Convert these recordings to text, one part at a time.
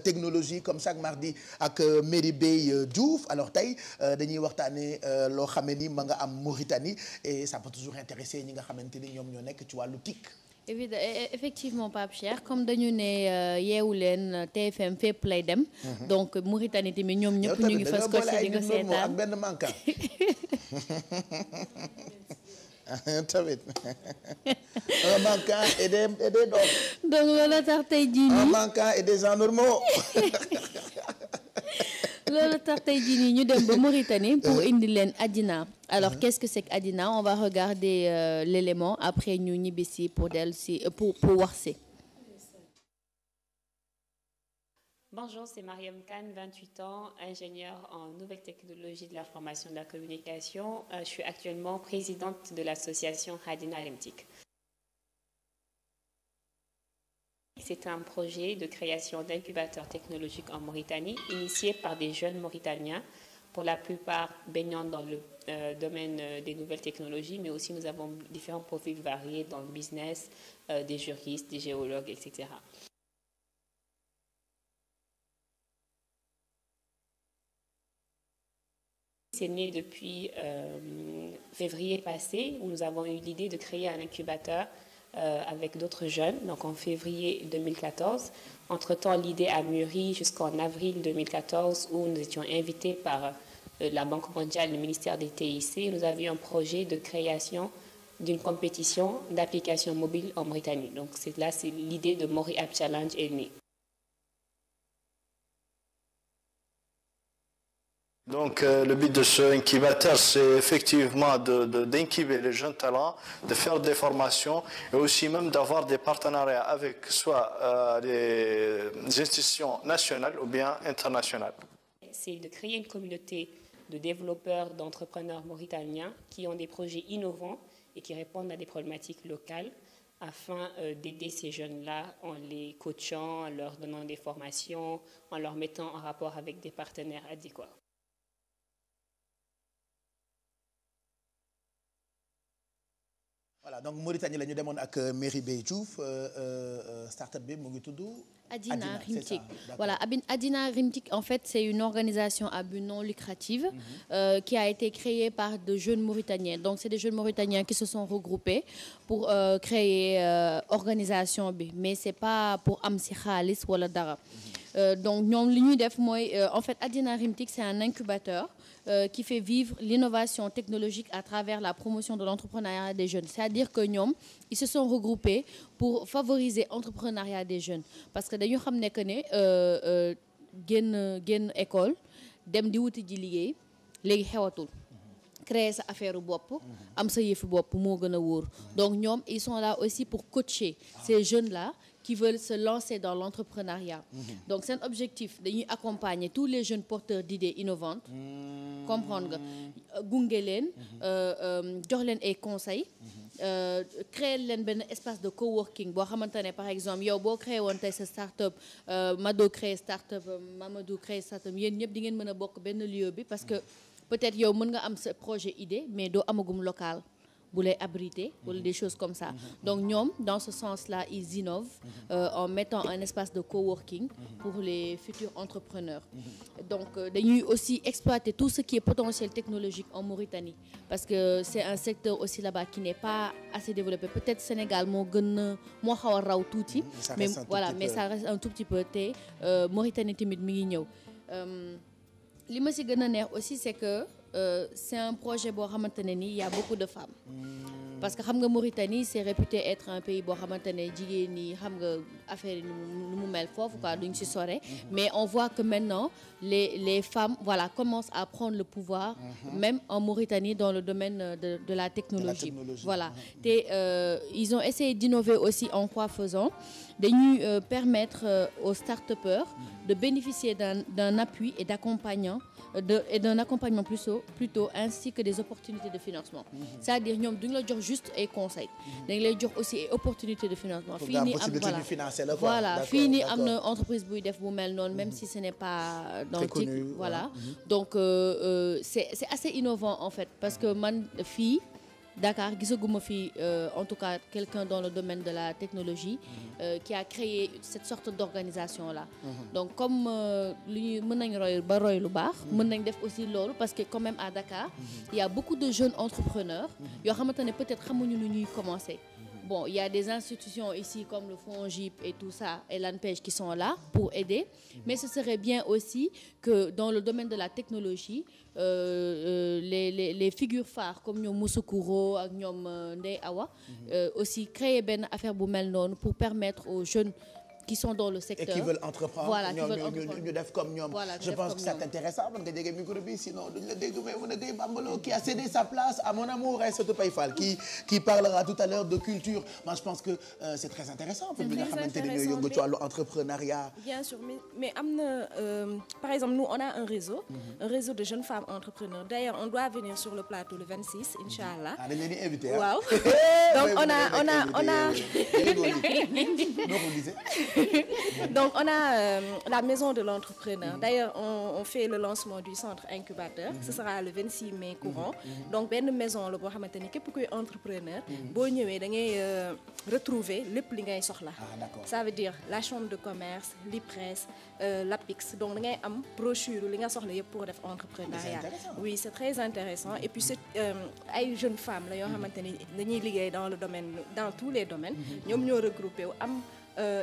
technologie comme chaque mardi ak Merry Beye Diouf alors tey dañuy waxtaanee loo xam ne ni ma nga am Mauritanie et ça peut toujours intéresser ñi nga xamante ni ñoom ñoo nekk ci wàllu TIC. Effectivement Pape Cheikh comme dañu ne yeewu leen TFM fépp lay dem. donc Mauritanie tamit ñoom ñëpp ñu ngi fas ko ci di nga seetaan ak benn manquant tamit un manquant et des doom. donc loolu tax tey jii nii un manquant et des gens normaux. loolu tax tey jii nii ñu dem ba Mauritanie pour indi leen Adina. alors qu'est-ce que c'est que Adina? On va regarder l'élément après ñu ñibbisi pour dellu si pour wax si. Bonjour, c'est Mariam Khan, 28 ans, ingénieure en nouvelles technologies de l'information et de la communication. Je suis actuellement présidente de l'association Adina Rimtik. C'est un projet de création d'incubateurs technologiques en Mauritanie, initié par des jeunes Mauritaniens, pour la plupart baignant dans le domaine des nouvelles technologies, mais aussi nous avons différents profils variés dans le business, des juristes, des géologues, etc. C'est né depuis février passé, où nous avons eu l'idée de créer un incubateur avec d'autres jeunes, donc en février 2014. Entre-temps, l'idée a mûri jusqu'en avril 2014, où nous étions invités par la Banque mondiale, le ministère des TIC. Nous avions un projet de création d'une compétition d'applications mobiles en Mauritanie. Donc c'est l'idée de Mori App Challenge est née. Donc le but de ce incubateur, c'est effectivement d'incuber les jeunes talents, de faire des formations et aussi même d'avoir des partenariats avec soit les institutions nationales ou bien internationales. C'est de créer une communauté de développeurs, d'entrepreneurs mauritaniens qui ont des projets innovants et qui répondent à des problématiques locales afin d'aider ces jeunes-là en les coachant, en leur donnant des formations, en leur mettant en rapport avec des partenaires adéquats. Voilà donc Mauritanie la ñu demoon ak Merry Beye Diouf start-up bi mu ngi tudd. Adina Rimtik. Voilà, Adina Rimtik, en fait, c'est une organisation à but non lucratif qui a été créée par de jeunes Mauritaniens. Donc, c'est des jeunes Mauritaniens qui se sont regroupés pour créer organisation bi, mais c'est pas pour am si xaalis wala dara. Donc, ñoom li ñuy def mooy en fait Adina Rimtik, c'est un incubateur qui fait vivre l'innovation technologique à travers la promotion de l'entrepreneuriat des jeunes. C'est-à-dire que ñoom ils se sont regroupés pour favoriser l'entrepreneuriat des jeunes. Parce que dañu xam ne que ne génn école dem di wuti ji liggéey léegi xewatul. Créer sa affaire bopp am sa yëfu bopp moo gën a wóor. Donc ñoom ils sont là aussi pour coacher ces jeunes-là qui veulent se lancer dans l'entrepreneuriat. Donc c'est un objectif dañuy accompagner tous les jeunes porteurs d'idées innovantes. Comprendre nga gunge leen jox leen ay conseils. Créer leen benn espace de coworking boo xamante ne par exemple yow boo créé woon tey sa start-up Mado créé start-up Mamadou créé start-up yéen ñëpp di ngeen mën a bokk benn lieu bi parce que peut-être yow mën nga am sa projet idée mais doo amagum local bu lay abriter wala des choses comme ça. Donc ñoom dans ce sens-là ils innovent en mettant un espace de coworking pour les futurs entrepreneurs. Donc dañuy aussi exploiter tout ce qui est potentiel technologique en Mauritanie parce que c'est un secteur aussi là-bas qui n'est pas assez développé. Peut-être Sénégal moo xaw a raw tuuti mais voilà mais ça reste un tout petit peu te Mauritanie tamit mi ngi ñëw. Li ma ci gën a neex aussi c'est que c'est un projet boo xamante ne ni il y a beaucoup de femmes parce que xam nga Mauritanie c'est réputé être un pays boo xamante ne jigéen ñi xam nga affaire yi nu mu mel foofu quoi duñ ci sore mais on voit que maintenant les femmes voilà commencent à prendre le pouvoir même en Mauritanie dans le domaine de la technologie. Voilà te ils ont essayé d'innover aussi en quoi faisant dañuy permettre aux start-upers de bénéficier d'un appui et d'un accompagnement plutôt ainsi que des opportunités de financement. C'est-à-dire ñoom duñ la jox juste ay conseils dañ lay jox aussi ay opportunités de financement. Fii nii am voilà fii nii am na entreprise buy def bu mel noonu même si ce n'est pas dans le TIC voilà. Donc c'est assez innovant en fait parce que man fii Dakar gisaguma fi en tout cas quelqu'un dans le domaine de la technologie qui a créé cette sorte d'organisation là. Donc comme li ñu mën nañ roy ba roy lu baax. mën nañ def aussi loolu parce que quand même à Dakar il y a beaucoup de jeunes entrepreneurs yoo xamante ne peut-être xamuñu lu ñuy commencer. Bon, il y a des institutions ici comme le FONGIP et tout ça et l'ANPEJ qui sont là pour aider, mais ce serait bien aussi que dans le domaine de la technologie les figures phares comme ñoom Moussoukoro ak ñoom Ndeye Awa aussi créer benn affaire bu mel noonu pour permettre aux jeunes qui sont dans le secteur et qui veulent entreprendre. Voilà, ñu def comme ñoom. Voilà, je pense que c'est intéressant mën nga jege micro bi sinon duñ la dégg mais mën a Gueye Bambalo qui a cédé sa place à mon amour Aïssatou Paye Fall qui parlera tout à l'heure de culture. Moi je pense que c'est très intéressant pour ñi nga xamante ne ñooy yëngu ci wàllu entrepreneuriat. Bien sûr mais am na par exemple nous on a un réseau de jeunes femmes entrepreneurs. D'ailleurs on doit venir sur le plateau le 26 inchallah. dañ leen di invité waaw donc donc on a la maison de l'entrepreneur. D'ailleurs on fait le lancement du centre incubateur. Ce sera le 26 mai courant. Donc benn maison la boo xamante ni képp kuy entrepreneur. boo ñëwee da ngay retrouver lépp li ngay soxla. Ça veut dire la chambre de commerce, l'IPRES, l'APIX. Donc da ngay am brochure li nga soxla yëpp pour def entrepreneuriat. Oui, c'est très intéressant et puis c'est ay jeunes femmes la yoo xamante ni dañuy liggéey dans tous les domaines. ñoom ñoo regroupé wu am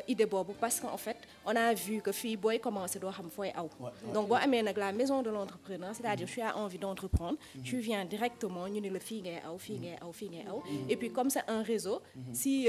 idée boobu parce qu'en fait on a vu que fii booy commencer doo xam fooy aw. Donc boo amee nag la maison de l'entrepreneur, c'est-à-dire tu as envie d'entreprendre, tu viens directement ñu ne la fii ngay aw fii ngay aw fii ngay aw. Et puis comme c'est un réseau, si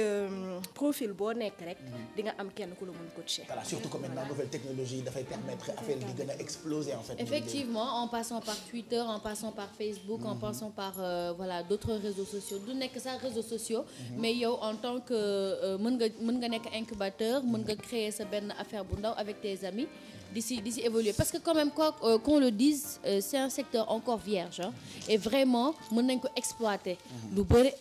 profil boo nekk rek di nga am kenn ku la mën coacher. Voilà, surtout que maintenant nouvelle technologie dafay permettre affaire di gën a exploser en fait. Effectivement, en passant par Twitter, en passant par Facebook, en passant par voilà d'autres réseaux sociaux. Du nekk sax réseaux sociaux, mais yow en tant que mën nga nekk incubateur, mën nga créer sa benn affaire bu ndaw avec tes amis d'ici évoluer parce que quand même quoi qu'on le dise c'est un secteur encore vierge et vraiment mën nañ ko exploiter lu bëri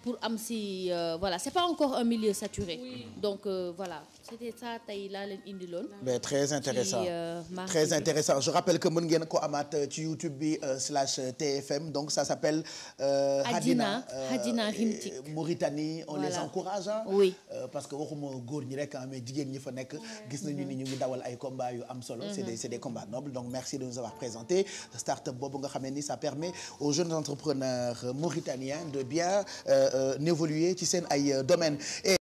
pour am si voilà c'est pas encore un milieu saturé donc voilà c'était ça tey laa leen indiloon. mais très intéressant très intéressant je rappelle que mën ngeen ko amaat ci YouTube bi /TFM donc ça s'appelle Hadina Rimtik voilà. Mauritanie on les encourage oui parce que waxuma góor ñi rek mais jigéen ñi fa nekk gis nañu ni ñu ngi dawal ay combats yu am solo c'est des combats nobles donc merci de nous avoir présenté start-up boobu nga xam ne ni ça permet aux jeunes entrepreneurs mauritaniens de bien évoluer ci seen ay domaines.